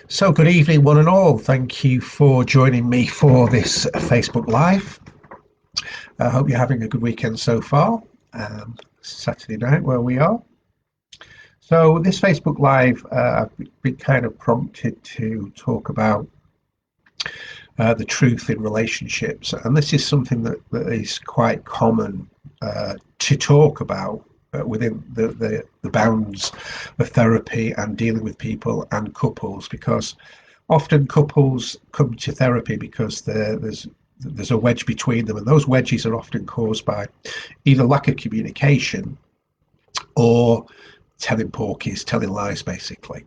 So good evening, one and all. Thank you for joining me for this Facebook Live. I hope you're having a good weekend so far. Saturday night where we are. So this Facebook Live, I've been kind of prompted to talk about the truth in relationships. And this is something that is quite common to talk about within the bounds of therapy and dealing with people and couples, because often couples come to therapy because there's a wedge between them, and those wedges are often caused by either lack of communication or telling porkies, telling lies, basically.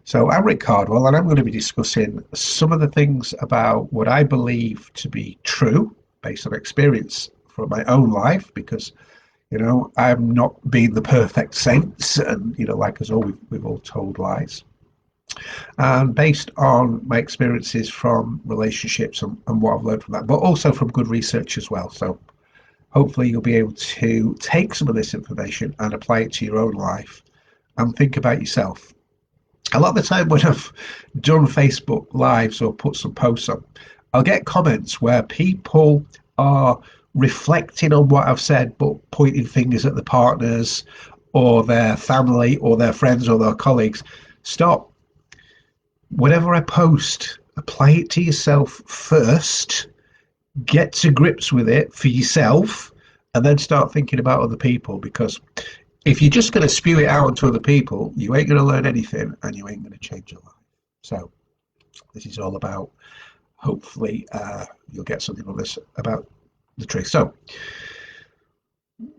So I'm Rick Cardwell, and I'm going to be discussing some of the things about what I believe to be true based on experience from my own life, because I'm not being the perfect saint, and like us all, we've all told lies. And based on my experiences from relationships and what I've learned from that, but also from good research as well. So hopefully you'll be able to take some of this information and apply it to your own life and think about yourself. A lot of the time when I've done Facebook Lives or put some posts on, I'll get comments where people are reflecting on what I've said, but pointing fingers at the partners or their family or their friends or their colleagues. Stop. Whatever I post, apply it to yourself first, get to grips with it for yourself, and then start thinking about other people, because if you're just going to spew it out to other people, you ain't going to learn anything and you ain't going to change your life. So this is all about, hopefully you'll get something from this about the truth. So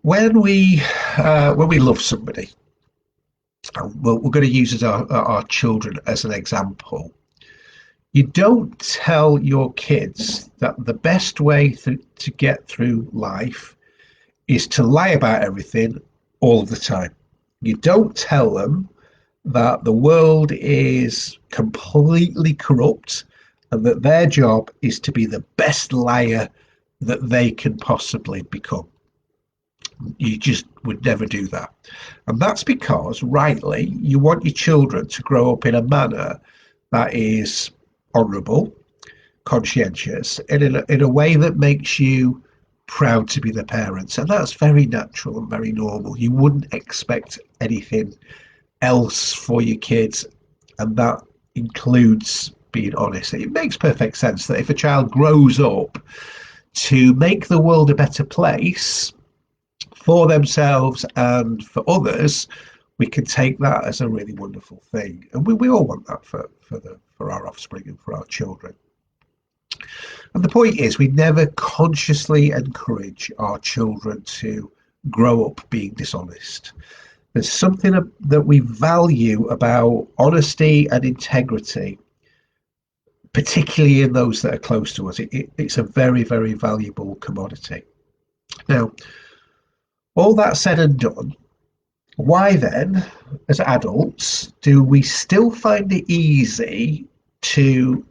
when we love somebody, we're going to use as our children as an example. You don't tell your kids that the best way to get through life is to lie about everything all of the time. You don't tell them that the world is completely corrupt and that their job is to be the best liar that they can possibly become. You just would never do that. And that's because, rightly, you want your children to grow up in a manner that is honourable, conscientious, and in a way that makes you proud to be the parents. And that's very natural and very normal. You wouldn't expect anything else for your kids, and that includes being honest. It makes perfect sense that if a child grows up to make the world a better place for themselves and for others, we can take that as a really wonderful thing. And we all want that for our offspring and for our children. And the point is, we never consciously encourage our children to grow up being dishonest. There's something that we value about honesty and integrity, particularly in those that are close to us. It's a very, very valuable commodity. Now, all that said and done, why then, as adults, do we still find it easy to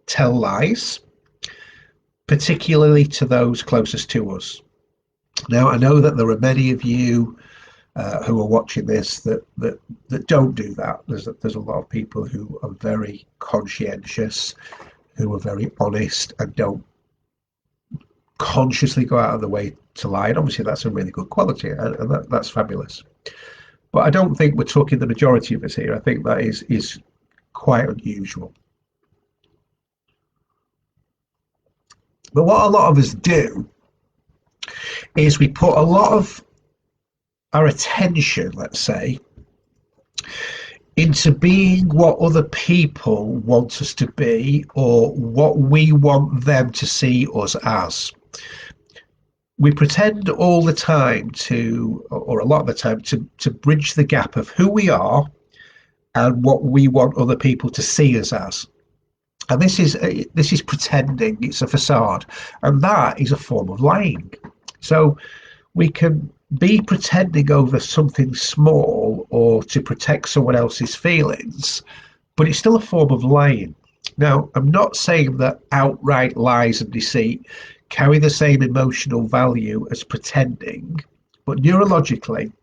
tell lies, particularly to those closest to us? Now, I know that there are many of you who are watching this that don't do that. There's a lot of people who are very conscientious, who are very honest and don't consciously go out of the way to lie. And obviously that's a really good quality, and that's fabulous. But I don't think we're talking the majority of us here. I think that is quite unusual. But what a lot of us do is we put a lot of our attention, let's say, into being what other people want us to be or what we want them to see us as. We pretend all the time or a lot of the time, to bridge the gap of who we are and what we want other people to see us as. And this is pretending. It's a facade, and that is a form of lying. So we can be pretending over something small or to protect someone else's feelings, but it's still a form of lying. Now, I'm not saying that outright lies and deceit carry the same emotional value as pretending, but neurologically,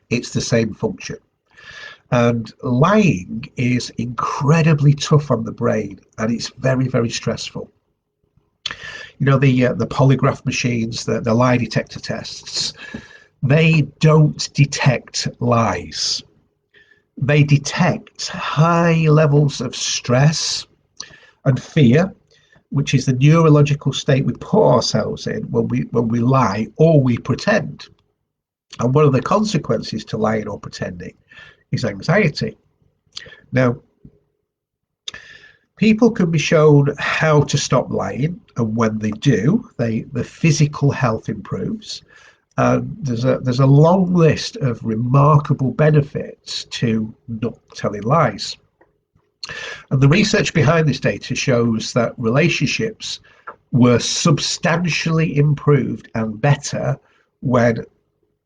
it's the same function. And lying is incredibly tough on the brain, and it's very, very stressful. You know, the polygraph machines, the lie detector tests, they don't detect lies. They detect high levels of stress and fear, which is the neurological state we put ourselves in when we lie or we pretend. And one of the consequences to lying or pretending is anxiety. Now, people can be shown how to stop lying, and when they do, the physical health improves. And there's a long list of remarkable benefits to not telling lies. And the research behind this data shows that relationships were substantially improved and better when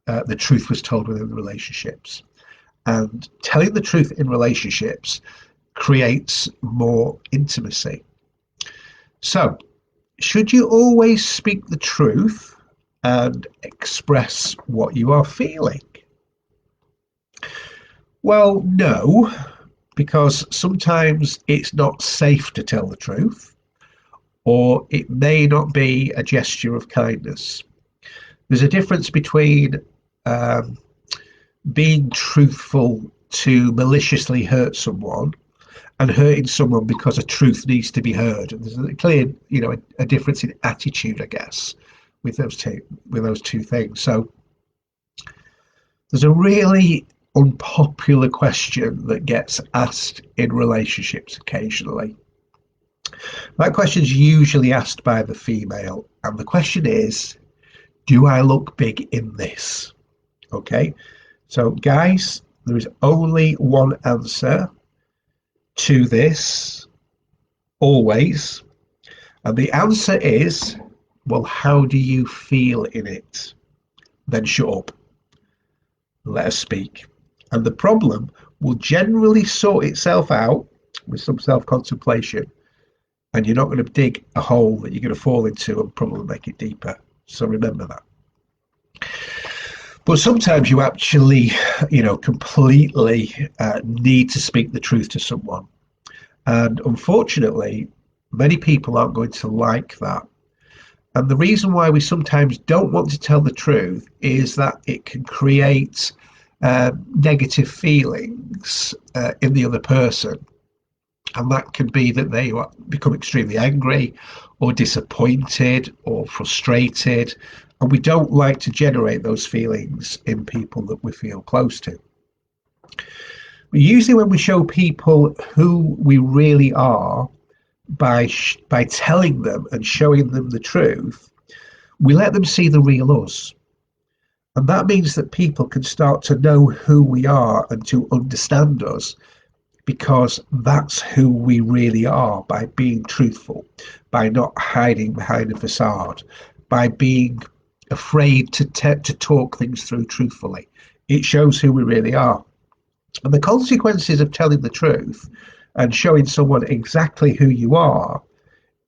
the truth was told within the relationships. And telling the truth in relationships creates more intimacy. So, should you always speak the truth and express what you are feeling? Well, no, because sometimes it's not safe to tell the truth, or it may not be a gesture of kindness. There's a difference between um, being truthful to maliciously hurt someone and hurting someone because a truth needs to be heard. And there's a clear, a difference in attitude, I guess, with those two things. So there's a really unpopular question that gets asked in relationships occasionally. That question is usually asked by the female, and the question is, do I look big in this? Okay, so guys, there is only one answer to this, always, and the answer is, well, how do you feel in it? Then shut up. Let us speak. And the problem will generally sort itself out with some self-contemplation, and you're not going to dig a hole that you're going to fall into and probably make it deeper. So remember that. But sometimes you actually, completely need to speak the truth to someone. And unfortunately, many people aren't going to like that. And the reason why we sometimes don't want to tell the truth is that it can create negative feelings in the other person. And that can be that they become extremely angry or disappointed or frustrated. And we don't like to generate those feelings in people that we feel close to. But usually when we show people who we really are by telling them and showing them the truth, we let them see the real us. And that means that people can start to know who we are and to understand us, because that's who we really are, by being truthful, by not hiding behind a facade, by being afraid to talk things through truthfully. It shows who we really are. And the consequences of telling the truth and showing someone exactly who you are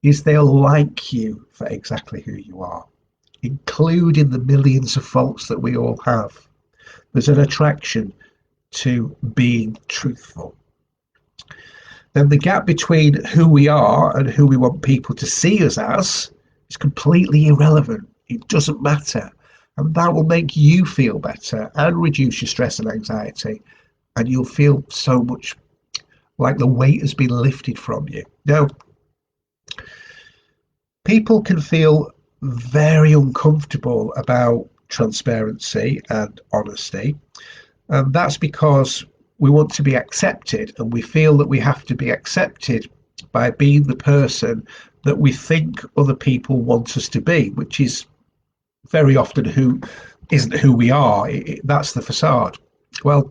is they'll like you for exactly who you are, including the millions of faults that we all have. There's an attraction to being truthful. Then the gap between who we are and who we want people to see us as is completely irrelevant. It doesn't matter. And that will make you feel better and reduce your stress and anxiety. And you'll feel so much like the weight has been lifted from you. Now, people can feel very uncomfortable about transparency and honesty. And that's because we want to be accepted, and we feel that we have to be accepted by being the person that we think other people want us to be, which is very often who isn't who we are. That's the facade. Well,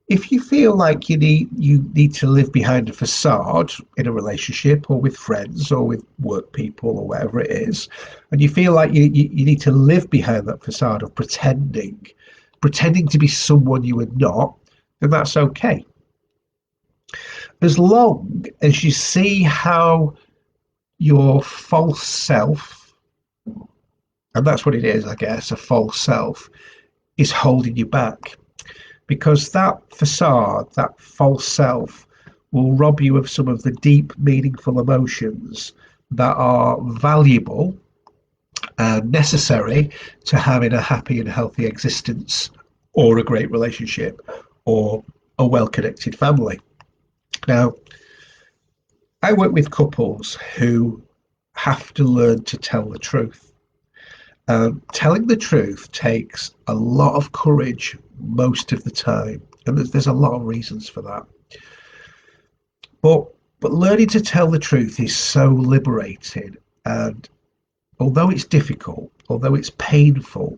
if you feel like you need to live behind a facade in a relationship or with friends or with work people or whatever it is, and you feel like you need to live behind that facade of pretending to be someone you are not, then that's okay. As long as you see how your false self and that's what it is, I guess, a false self, is holding you back. Because that facade, that false self, will rob you of some of the deep, meaningful emotions that are valuable and necessary to having a happy and healthy existence, or a great relationship, or a well connected family. Now, I work with couples who have to learn to tell the truth. Telling the truth takes a lot of courage most of the time, and there's a lot of reasons for that. But but learning to tell the truth is so liberating, and although it's difficult, although it's painful,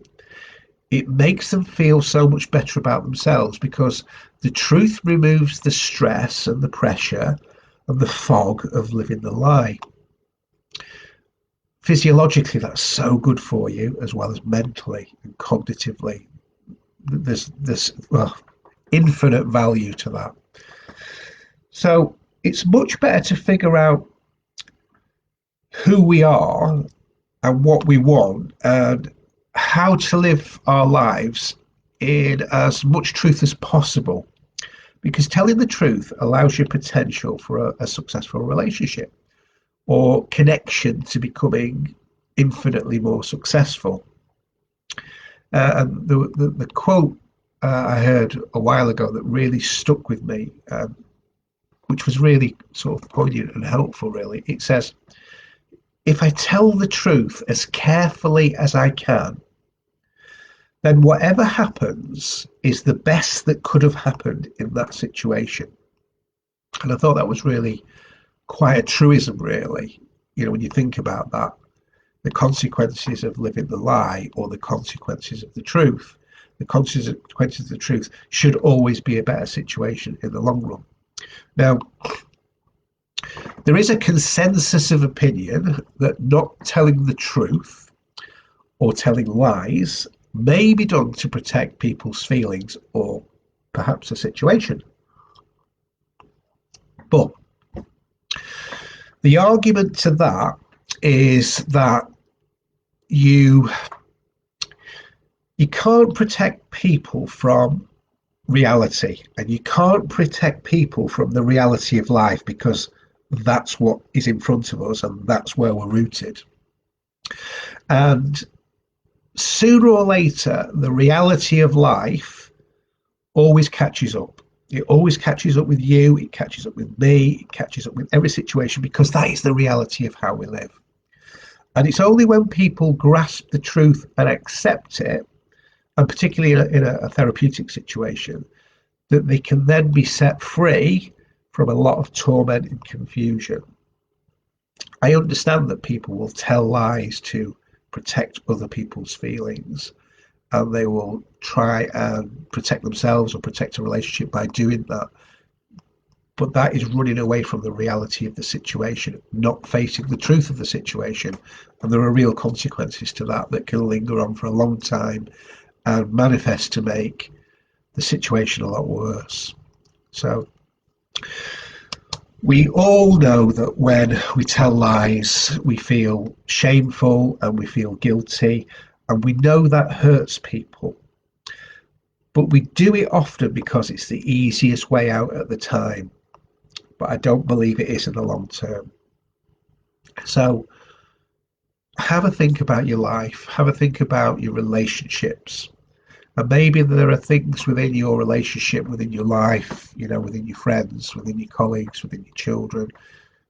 it makes them feel so much better about themselves because the truth removes the stress and the pressure and the fog of living the lie. Physiologically, that's so good for you, as well as mentally and cognitively. There's well, infinite value to that. So it's much better to figure out who we are and what we want and how to live our lives in as much truth as possible, because telling the truth allows you potential for a successful relationship or connection to becoming infinitely more successful. And the quote I heard a while ago that really stuck with me, which was really sort of poignant and helpful, really. It says, if I tell the truth as carefully as I can, then whatever happens is the best that could have happened in that situation. And I thought that was really quite a truism, really. You know, when you think about that, the consequences of living the lie or the consequences of the truth, the consequences of the truth should always be a better situation in the long run. Now, there is a consensus of opinion that not telling the truth or telling lies may be done to protect people's feelings or perhaps a situation. But the argument to that is that you can't protect people from reality, and you can't protect people from the reality of life, because that's what is in front of us and that's where we're rooted. And sooner or later, the reality of life always catches up. It always catches up with you, it catches up with me, it catches up with every situation, because that is the reality of how we live. And it's only when people grasp the truth and accept it, and particularly in a therapeutic situation, that they can then be set free from a lot of torment and confusion. I understand that people will tell lies to protect other people's feelings, and they will try and protect themselves or protect a relationship by doing that. But that is running away from the reality of the situation, not facing the truth of the situation. And there are real consequences to that that can linger on for a long time and manifest to make the situation a lot worse. So we all know that when we tell lies, we feel shameful and we feel guilty, and we know that hurts people. But we do it often because it's the easiest way out at the time. But I don't believe it is in the long term. So have a think about your life, have a think about your relationships. And maybe there are things within your relationship, within your life, you know, within your friends, within your colleagues, within your children,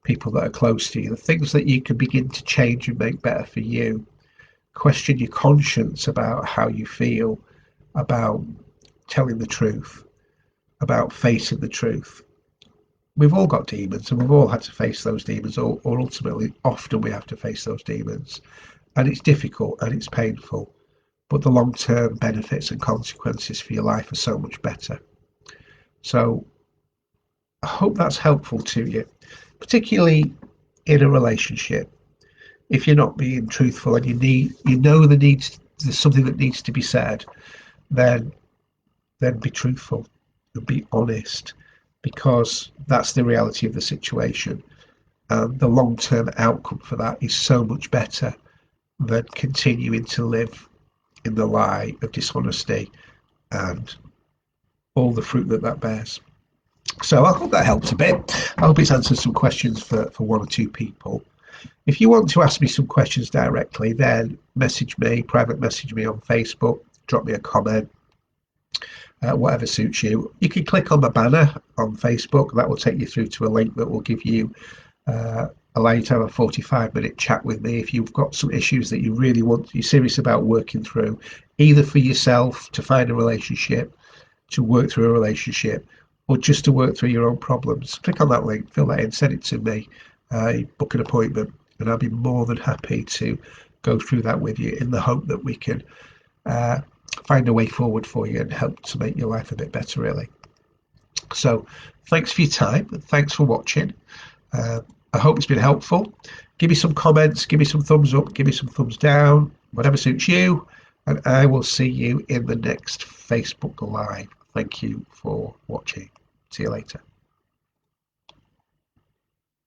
people that are close to you, the things that you can begin to change and make better for you. Question your conscience about how you feel, about telling the truth, about facing the truth. We've all got demons, and we've all had to face those demons, or ultimately, often we have to face those demons. And it's difficult and it's painful, but the long-term benefits and consequences for your life are so much better. So I hope that's helpful to you, particularly in a relationship. If you're not being truthful and there's something that needs to be said, then be truthful and be honest, because that's the reality of the situation. And the long-term outcome for that is so much better than continuing to live in the lie of dishonesty and all the fruit that that bears. So I hope that helps a bit. I hope it's answered some questions for one or two people. If you want to ask me some questions directly, then private message me on Facebook, drop me a comment, whatever suits you. You can click on the banner on Facebook. That will take you through to a link that will give you allow you to have a 45-minute chat with me if you've got some issues that you're serious about working through, either for yourself to find a relationship, to work through a relationship, or just to work through your own problems. Click on that link, fill that in, send it to me, book an appointment, and I'll be more than happy to go through that with you in the hope that we can find a way forward for you and help to make your life a bit better, really. So thanks for your time, and thanks for watching. I hope it's been helpful. Give me some comments, give me some thumbs up, give me some thumbs down, whatever suits you, and I will see you in the next Facebook Live. Thank you for watching. See you later.